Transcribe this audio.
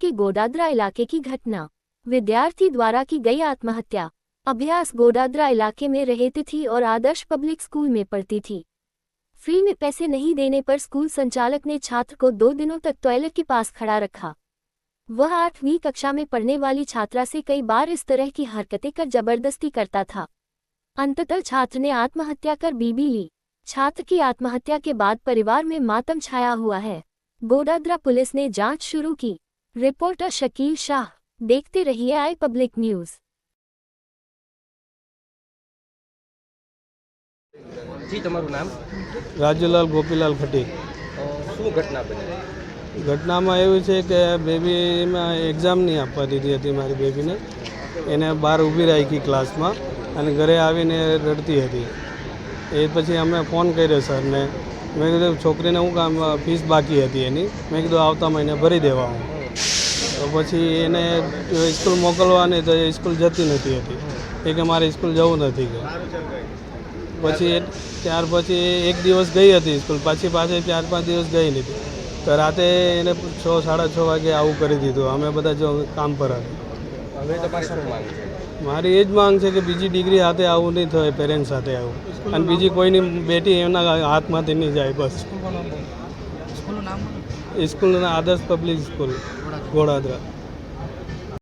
के गोडादरा इलाके की घटना। विद्यार्थी द्वारा की गई आत्महत्या। अभ्यास गोडादरा इलाके में रहती थी और आदर्श पब्लिक स्कूल में पढ़ती थी। फ्री में पैसे नहीं देने पर स्कूल संचालक ने छात्र को 2 दिनों तक टॉयलेट के पास खड़ा रखा। वह 8वीं कक्षा में पढ़ने वाली छात्रा से कई बार इस तरह की हरकतें कर जबरदस्ती करता था। अंततः छात्र ने आत्महत्या कर बीबी ली। छात्र की आत्महत्या के बाद परिवार में मातम छाया हुआ है। गोडादरा पुलिस ने जांच शुरू की। रिपोर्टर शकील शाह, देखते रहिए आई पब्लिक न्यूज। जी, તમારું નામ? રાજુલાલ ગોપીલાલ ખટી। શું ઘટના બની? ઘટનામાં એવું છે કે બેબીમાં એક્ઝામ નહીં આપવા દીધી હતી મારી બેબીને। એને બહાર ઊભી રાખી ક્લાસમાં અને ઘરે આવીને રડતી હતી। એ પછી અમે ફોન કર્યો સરને। મેં કીધું છોકરીને હું કામ ફીસ બાકી હતી એની, મેં કીધું આવતા મહિને ભરી દેવા હું। તો પછી એને સ્કૂલ મોકલવાની તો એ સ્કૂલ જતી નથી હતી। એ કે મારે સ્કૂલ જવું નથી કે પછી ત્યાર પછી એક દિવસ ગઈ હતી સ્કૂલ, પાછી 4-5 દિવસ ગઈ નથી। તો રાતે એને 6-6:30 વાગે આવું કરી દીધું। અમે બધા જો કામ પર હતા। હવે તમારી શું માંગ છે? મારી એ જ માંગ છે કે બીજી ડિગ્રી હાથે આવું નહીં થાય, પેરેન્ટ્સ સાથે આવું, અને બીજી કોઈની બેટી એમના હાથમાંથી નહીં જાય બસ। સ્કૂલનું આદર્શ પબ્લિક સ્કૂલ ગોડાદરા।